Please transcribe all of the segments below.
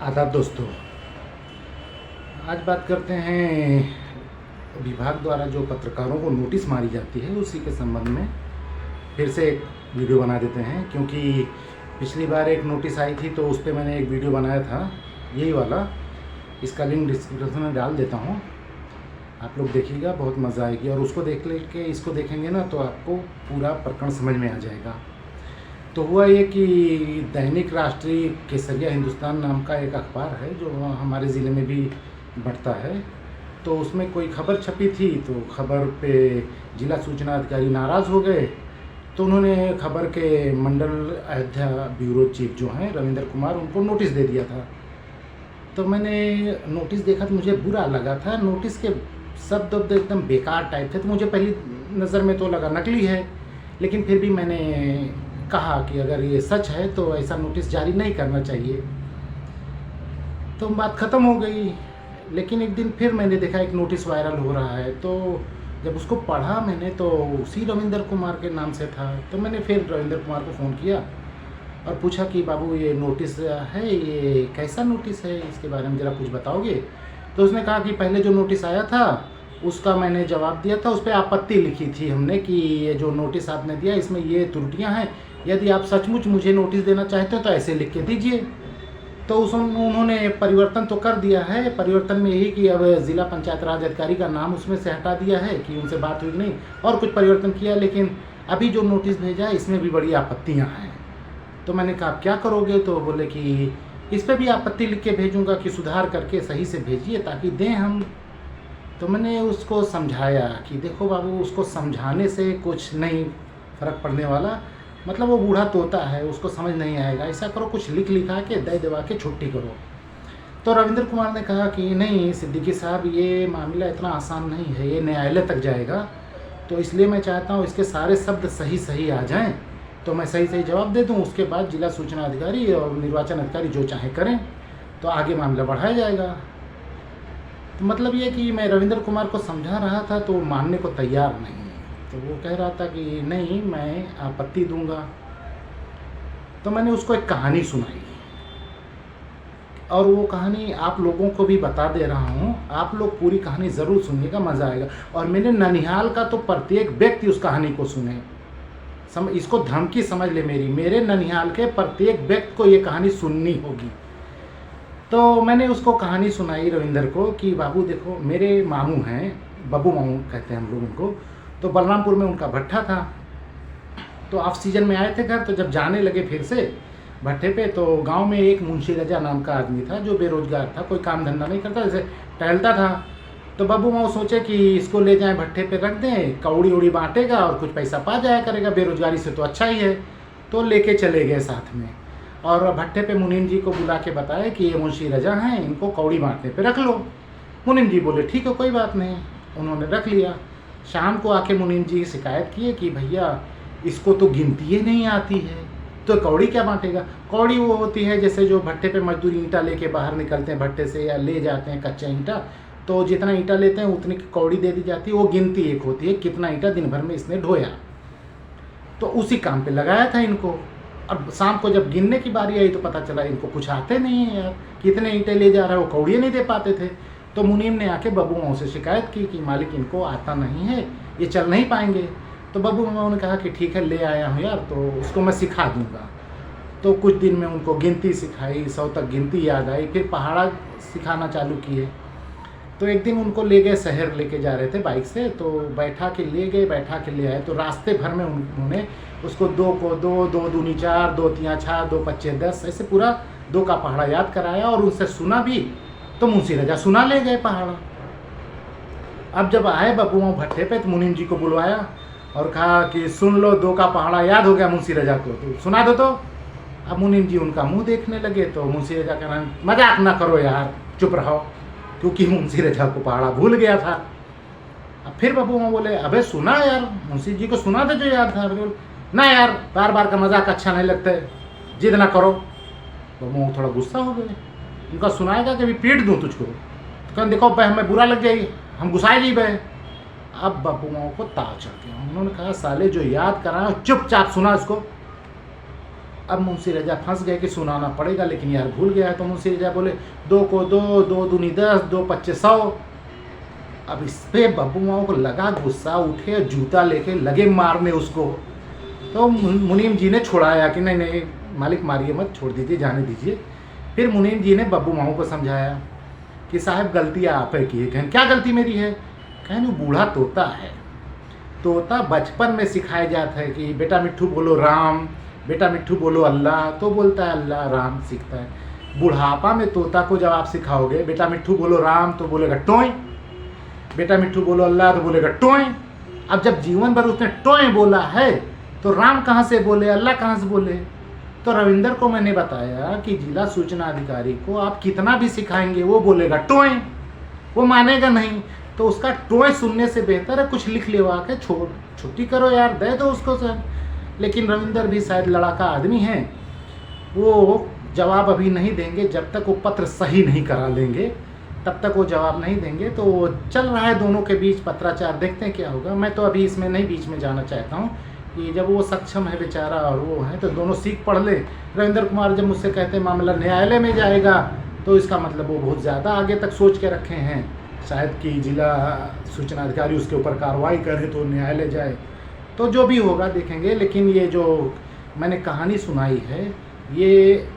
आदाब दोस्तों, आज बात करते हैं विभाग द्वारा जो पत्रकारों को नोटिस मारी जाती है उसी के संबंध में फिर से एक वीडियो बना देते हैं। क्योंकि पिछली बार एक नोटिस आई थी तो उस पर मैंने एक वीडियो बनाया था, यही वाला। इसका लिंक डिस्क्रिप्शन में डाल देता हूँ, आप लोग देखिएगा, बहुत मज़ा आएगी। और उसको देख के इसको देखेंगे ना तो आपको पूरा प्रकरण समझ में आ जाएगा। तो हुआ ये कि दैनिक राष्ट्रीय केसरिया हिंदुस्तान नाम का एक अखबार है जो हमारे ज़िले में भी बढ़ता है। तो उसमें कोई खबर छपी थी, तो खबर पे जिला सूचना अधिकारी नाराज़ हो गए। तो उन्होंने खबर के मंडल अयोध्या ब्यूरो चीफ जो हैं रविंद्र कुमार, उनको नोटिस दे दिया था। तो मैंने नोटिस देखा तो मुझे बुरा लगा था। नोटिस के शब्द एकदम बेकार टाइप थे। तो मुझे पहली नज़र में तो लगा नकली है, लेकिन फिर भी मैंने कहा कि अगर ये सच है तो ऐसा नोटिस जारी नहीं करना चाहिए। तो बात ख़त्म हो गई। लेकिन एक दिन फिर मैंने देखा एक नोटिस वायरल हो रहा है। तो जब उसको पढ़ा मैंने तो उसी रविंद्र कुमार के नाम से था। तो मैंने फिर रविंद्र कुमार को फ़ोन किया और पूछा कि बाबू ये नोटिस है, ये कैसा नोटिस है, इसके बारे में ज़रा कुछ बताओगे। तो उसने कहा कि पहले जो नोटिस आया था उसका मैंने जवाब दिया था, उस पर आपत्ति लिखी थी हमने कि ये जो नोटिस आपने दिया इसमें ये त्रुटियां हैं, यदि आप सचमुच मुझे नोटिस देना चाहते हो तो ऐसे लिख के दीजिए। तो उन्होंने परिवर्तन तो कर दिया है। परिवर्तन में यही कि अब ज़िला पंचायत राज अधिकारी का नाम उसमें से हटा दिया है कि उनसे बात हुई नहीं, और कुछ परिवर्तन किया। लेकिन अभी जो नोटिस भेजा है इसमें भी बड़ी आपत्तियाँ हैं। तो मैंने कहा आप क्या करोगे। तो बोले कि इस पर भी आपत्ति लिख के भेजूँगा कि सुधार करके सही से भेजिए ताकि दें हम। तो मैंने उसको समझाया कि देखो बाबू, उसको समझाने से कुछ नहीं फ़र्क पड़ने वाला। मतलब वो बूढ़ा तोता है, उसको समझ नहीं आएगा। ऐसा करो, कुछ लिखा के दे दवा के छुट्टी करो। तो रविंद्र कुमार ने कहा कि नहीं सिद्दीकी साहब, ये मामला इतना आसान नहीं है, ये न्यायालय तक जाएगा। तो इसलिए मैं चाहता हूँ इसके सारे शब्द सही आ जाएँ तो मैं सही जवाब दे दूँ। उसके बाद जिला सूचना अधिकारी और निर्वाचन अधिकारी जो चाहे करें, तो आगे मामला बढ़ाया जाएगा। तो मतलब ये कि मैं रविंद्र कुमार को समझा रहा था तो वो मानने को तैयार नहीं। तो वो कह रहा था कि नहीं, मैं आपत्ति दूंगा। तो मैंने उसको एक कहानी सुनाई और वो कहानी आप लोगों को भी बता दे रहा हूँ। आप लोग पूरी कहानी ज़रूर सुनिएगा, मज़ा आएगा। और मेरे ननिहाल का तो प्रत्येक व्यक्ति उस कहानी को सुने। इसको धमकी समझ ले मेरे ननिहाल के प्रत्येक व्यक्ति को ये कहानी सुननी होगी। तो मैंने उसको कहानी सुनाई रविंद्र को कि बाबू देखो, मेरे मामू हैं, बब्बू मामू कहते हैं हम लोग उनको। तो बलरामपुर में उनका भट्ठा था। तो ऑफ सीजन में आए थे घर, तो जब जाने लगे फिर से भट्ठे पे, तो गांव में एक मुंशी रजा नाम का आदमी था जो बेरोजगार था, कोई काम धंधा नहीं करता, जैसे टहलता था। तो बब्बू माऊ सोचे कि इसको ले जाएं भट्ठे पे रख दें, कौड़ी उड़ी बांटेगा और कुछ पैसा पा जाया करेगा, बेरोजगारी से तो अच्छा ही है। तो लेके चले गए साथ में और भट्ठे पे मुनीम जी को बुला के बताया कि ये मुंशी रजा हैं, इनको कौड़ी बांटने पे रख लो। मुनीम जी बोले ठीक है, कोई बात नहीं। उन्होंने रख लिया। शाम को आके मुनीम जी शिकायत किए कि भैया इसको तो गिनती ही नहीं आती है, तो कौड़ी क्या बांटेगा। कौड़ी वो होती है जैसे जो भट्टे पे मजदूर ईंटा लेके बाहर निकलते हैं भट्टे से, या ले जाते हैं कच्चा ईंटा, तो जितना ईंटा लेते हैं उतनी की कौड़ी दे दी जाती है। वो गिनती एक होती है कितना ईंटा दिन भर में इसने ढोया। तो उसी काम पे लगाया था इनको। अब शाम को जब गिनने की बारी आई तो पता चला इनको कुछ आते नहीं है यार, कितने ईंटे ले जा रहा है, वो कौड़ियाँ नहीं दे पाते थे। तो मुनीम ने आके बब्बू माऊ से शिकायत की कि मालिक इनको आता नहीं है, ये चल नहीं पाएंगे। तो बब्बू माऊ ने कहा कि ठीक है, ले आया हूँ यार, तो उसको मैं सिखा दूँगा। तो कुछ दिन में उनको गिनती सिखाई, 100 तक गिनती याद आई, फिर पहाड़ा सिखाना चालू किए। तो एक दिन उनको ले गए, शहर लेके जा रहे थे बाइक से, तो बैठा के ले आए। तो रास्ते भर में उन्होंने उसको 2 को 2, 2 दूनी 4, 2 तियाँ 6, 2 पच्चे 10, ऐसे पूरा 2 का पहाड़ा याद कराया और उनसे सुना भी। तो मुंशी रजा सुना ले गए पहाड़ा। अब जब आए बब्बू माऊ भट्ठे पे तो मुनीम जी को बुलवाया और कहा कि सुन लो, 2 का पहाड़ा याद हो गया मुंशी रजा को, तो सुना दो। तो अब मुनीम जी उनका मुंह देखने लगे। तो मुंशी रजा का नाम, मजाक ना करो यार, चुप रहो, क्योंकि मुंशी रजा को पहाड़ा भूल गया था। अब फिर बब्बू माऊ बोले अबे सुना यार, मुंशी जी को सुना दे जो याद था। बोले ना यार, बार का मजाक अच्छा नहीं लगता है, जिद ना करो। बब्बू माऊ थोड़ा गुस्सा हो गए। उनका सुनाएगा कि अभी पीट दूँ तुझको। तो कहने देखो भाई, हमें बुरा लग जाएगी, हम गुस्साए नहीं भाई। अब बब्बू माऊ को ताव चढ़ गया। उन्होंने कहा साले जो याद कराए चुपचाप सुना इसको। अब मुंशी रजा फंस गए कि सुनाना पड़ेगा, लेकिन यार भूल गया है। तो मुंशी रजा बोले 2 को 2, 2 दूनी 10, 2 पच्चे 100। अब इस पे बब्बू माओ को लगा गुस्सा, उठे जूता लेके लगे मारने उसको। तो मुनीम जी ने छुड़ाया कि नहीं नहीं मालिक मारिए मत, छोड़ दीजिए, जाने दीजिए। फिर मुनीम जी ने बब्बू माओ को समझाया कि साहब गलती आप है की है। कहें क्या गलती मेरी है? कहें वो बूढ़ा तोता है, तोता बचपन में सिखाया जाता है कि बेटा मिट्ठू बोलो राम, बेटा मिट्ठू बोलो अल्लाह, तो बोलता है अल्लाह राम सीखता है। बुढ़ापा में तोता को जब आप सिखाओगे बेटा मिट्ठू बोलो राम तो बोलेगा टोय, बेटा मिट्ठू बोलो अल्लाह तो बोलेगा टोय। अब जब जीवन भर उसने टोय बोला है तो राम कहाँ से बोले, अल्लाह कहाँ से बोले? तो रविंदर को मैंने बताया कि जिला सूचना अधिकारी को आप कितना भी सिखाएंगे वो बोलेगा टोय, वो मानेगा नहीं। तो उसका टोय सुनने से बेहतर है कुछ लिख लेवा के छुट्टी करो यार, दे दो उसको सर। लेकिन रविंदर भी शायद लड़ाका आदमी है, वो जवाब अभी नहीं देंगे जब तक वो पत्र सही नहीं करा लेंगे, तब तक वो जवाब नहीं देंगे। तो वो चल रहा है दोनों के बीच पत्राचार, देखते हैं क्या होगा। मैं तो अभी इसमें नहीं बीच में जाना चाहता हूँ कि जब वो सक्षम है बेचारा और वो है तो दोनों सीख पढ़ ले। रविंद्र कुमार जब मुझसे कहते हैं मामला न्यायालय में जाएगा तो इसका मतलब वो बहुत ज़्यादा आगे तक सोच के रखे हैं, शायद कि जिला सूचना अधिकारी उसके ऊपर कार्रवाई करे तो न्यायालय जाए। तो जो भी होगा देखेंगे। लेकिन ये जो मैंने कहानी सुनाई है ये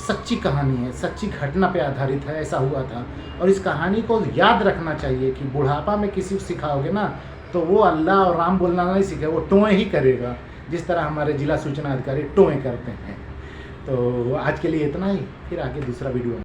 सच्ची कहानी है, सच्ची घटना पे आधारित है, ऐसा हुआ था। और इस कहानी को याद रखना चाहिए कि बुढ़ापा में किसी को सिखाओगे ना तो वो अल्लाह और राम बोलना नहीं सीखे, वो टोए ही करेगा, जिस तरह हमारे जिला सूचना अधिकारी टोए करते हैं। तो आज के लिए इतना ही, फिर आगे दूसरा वीडियो